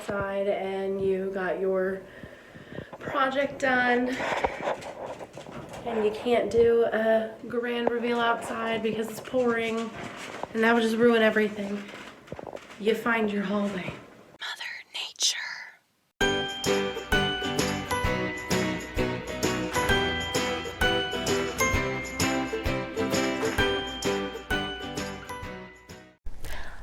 outside and you got your project done and you can't do a grand reveal outside because it's pouring and that would just ruin everything, you find your hallway. Mother Nature.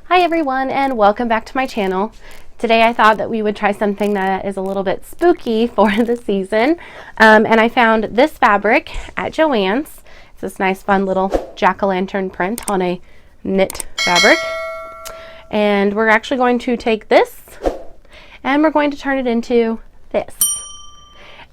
Hi everyone, and welcome back to my channel. Today I thought that we would try something that is a little bit spooky for the season, and I found this fabric at Joann's. It's this nice fun little jack-o'-lantern print on a knit fabric, and we're actually going to take this and we're going to turn it into this.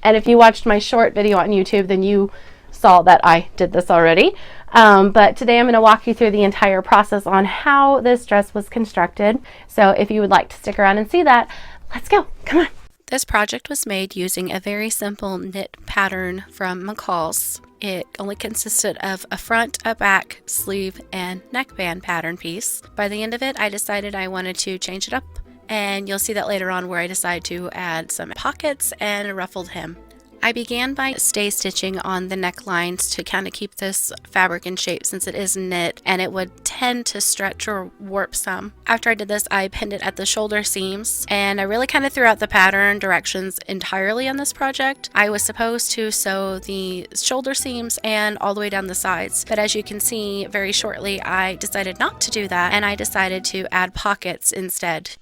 And if you watched my short video on YouTube, then you saw that I did this already. But today I'm going to walk you through the entire process on how this dress was constructed. So if you would like to stick around and see that, let's go. Come on. This project was made using a very simple knit pattern from McCall's. It only consisted of a front, a back, sleeve, and neckband pattern piece. By the end of it, I decided I wanted to change it up, and you'll see that later on where I decide to add some pockets and a ruffled hem. I began by stay stitching on the necklines to kind of keep this fabric in shape since it is knit and it would tend to stretch or warp some. After I did this, I pinned it at the shoulder seams, and I really kind of threw out the pattern directions entirely on this project. I was supposed to sew the shoulder seams and all the way down the sides, but as you can see very shortly, I decided not to do that and I decided to add pockets instead.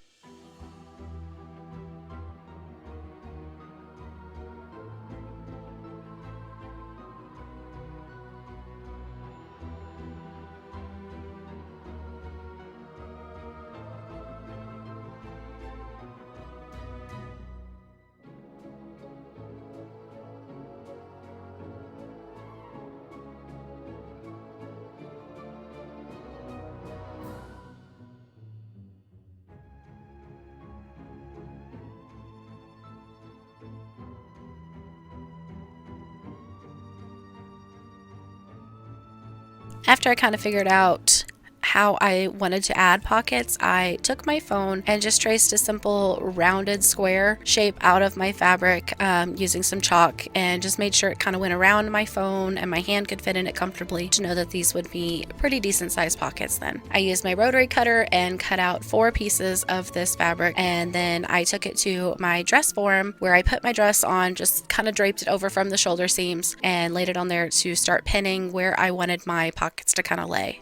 After I kind of figured out how I wanted to add pockets, I took my phone and just traced a simple rounded square shape out of my fabric using some chalk, and just made sure it kind of went around my phone and my hand could fit in it comfortably to know that these would be pretty decent sized pockets then. I used my rotary cutter and cut out 4 pieces of this fabric, and then I took it to my dress form where I put my dress on, just kind of draped it over from the shoulder seams and laid it on there to start pinning where I wanted my pockets to kind of lay.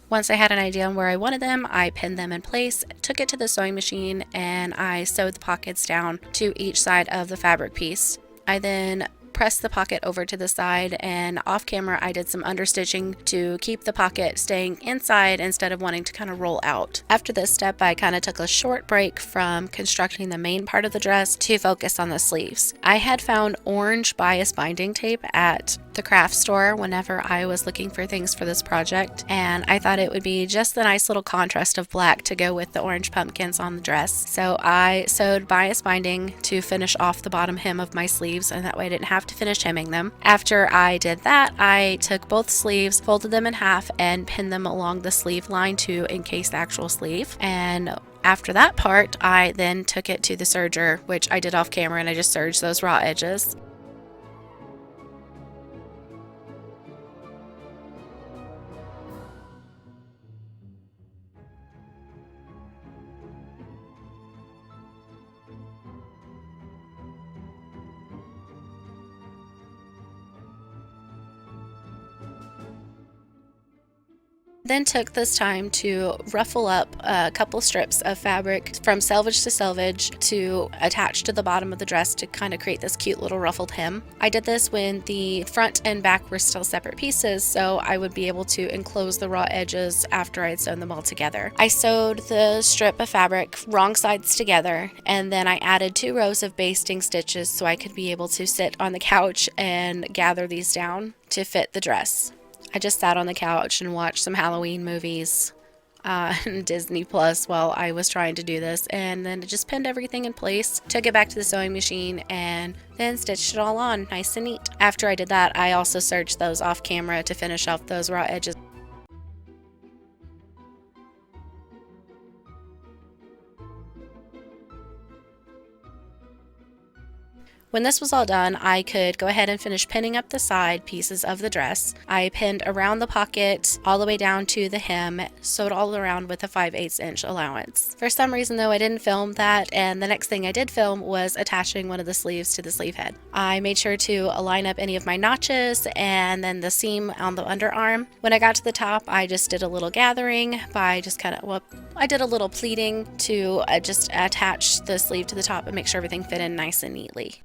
Once I had an idea on where I wanted them, I pinned them in place, took it to the sewing machine, and I sewed the pockets down to each side of the fabric piece. I then pressed the pocket over to the side, and off camera I did some understitching to keep the pocket staying inside instead of wanting to kind of roll out. After this step, I kind of took a short break from constructing the main part of the dress to focus on the sleeves. I had found orange bias binding tape at the craft store whenever I was looking for things for this project, and I thought it would be just the nice little contrast of black to go with the orange pumpkins on the dress. So I sewed bias binding to finish off the bottom hem of my sleeves, and that way I didn't have to finish hemming them. After I did that, I took both sleeves, folded them in half, and pinned them along the sleeve line to encase the actual sleeve. And after that part, I then took it to the serger, which I did off camera, and I just serged those raw edges. Then took this time to ruffle up a couple strips of fabric from selvage to selvage to attach to the bottom of the dress to kind of create this cute little ruffled hem. I did this when the front and back were still separate pieces, so I would be able to enclose the raw edges after I had sewn them all together. I sewed the strip of fabric wrong sides together, and then I added 2 rows of basting stitches so I could be able to sit on the couch and gather these down to fit the dress. I just sat on the couch and watched some Halloween movies on Disney Plus while I was trying to do this, and then just pinned everything in place, took it back to the sewing machine, and then stitched it all on nice and neat. After I did that, I also serged those off camera to finish off those raw edges. When this was all done, I could go ahead and finish pinning up the side pieces of the dress. I pinned around the pocket all the way down to the hem, sewed all around with a 5/8 inch allowance. For some reason though, I didn't film that, and the next thing I did film was attaching one of the sleeves to the sleeve head. I made sure to align up any of my notches and then the seam on the underarm. When I got to the top, I just did a little gathering by just I did a little pleating to just attach the sleeve to the top and make sure everything fit in nice and neatly.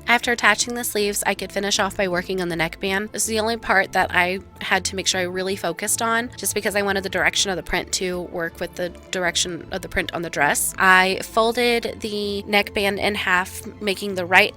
After attaching the sleeves, I could finish off by working on the neckband. This is the only part that I had to make sure I really focused on, just because I wanted the direction of the print to work with the direction of the print on the dress. I folded the neckband in half, making the right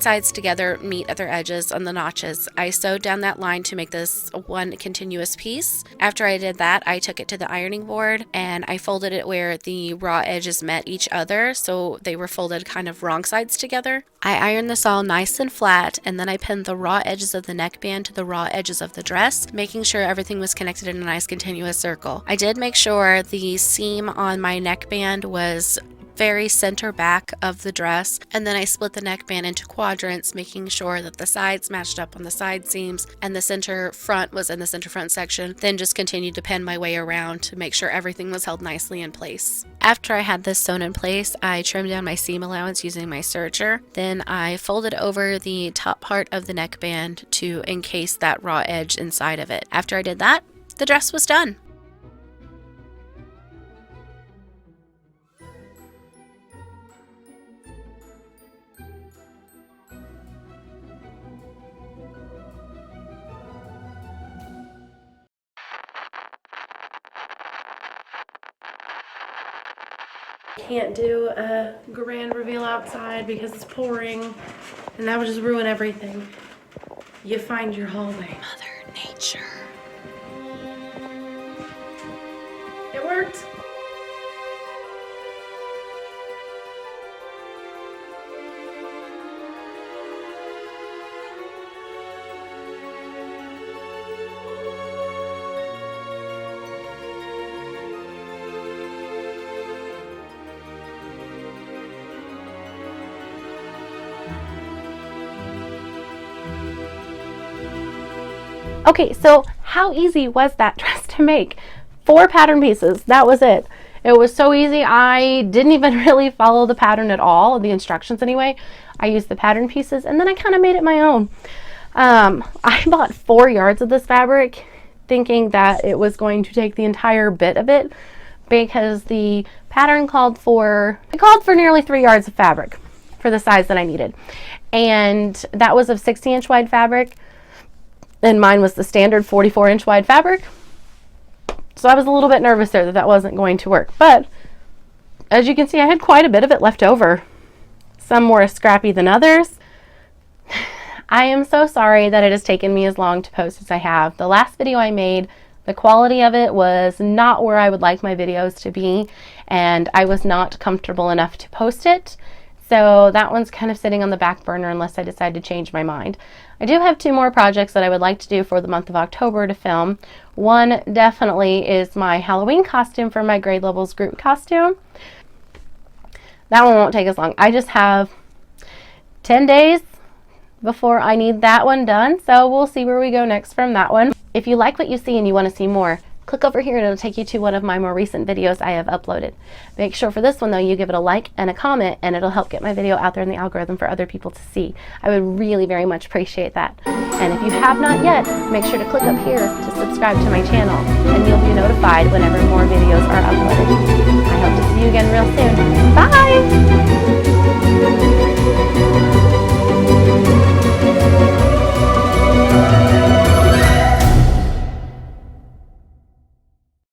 sides together meet at their edges on the notches. I sewed down that line to make this one continuous piece. After I did that, I took it to the ironing board and I folded it where the raw edges met each other, so they were folded kind of wrong sides together. I ironed this all nice and flat, and then I pinned the raw edges of the neckband to the raw edges of the dress, making sure everything was connected in a nice continuous circle. I did make sure the seam on my neckband was very center back of the dress, and then I split the neckband into quadrants, making sure that the sides matched up on the side seams and the center front was in the center front section, then just continued to pin my way around to make sure everything was held nicely in place. After I had this sewn in place, I trimmed down my seam allowance using my serger. Then I folded over the top part of the neckband to encase that raw edge inside of it. After I did that, the dress was done. Can't do a grand reveal outside because it's pouring, and that would just ruin everything. You find your hallway. Mother Nature. It worked. Okay, so how easy was that dress to make? 4 pattern pieces, that was it. It was so easy. I didn't even really follow the pattern at all, the instructions anyway. I used the pattern pieces and then I kind of made it my own. I bought 4 yards of this fabric thinking that it was going to take the entire bit of it, because the pattern called for nearly 3 yards of fabric for the size that I needed. And that was of 60-inch wide fabric. And mine was the standard 44-inch wide fabric. So I was a little bit nervous there that that wasn't going to work. But as you can see, I had quite a bit of it left over. Some more scrappy than others. I am so sorry that it has taken me as long to post as I have. The last video I made, the quality of it was not where I would like my videos to be, and I was not comfortable enough to post it. So that one's kind of sitting on the back burner unless I decide to change my mind. I do have 2 more projects that I would like to do for the month of October to film. One definitely is my Halloween costume for my grade levels group costume. That one won't take as long. I just have 10 days before I need that one done, so we'll see where we go next from that one. If you like what you see and you want to see more, click over here and it'll take you to one of my more recent videos I have uploaded. Make sure for this one though you give it a like and a comment, and it'll help get my video out there in the algorithm for other people to see. I would really very much appreciate that. And if you have not yet, make sure to click up here to subscribe to my channel, and you'll be notified whenever more videos are uploaded. I hope to see you again real soon. Bye!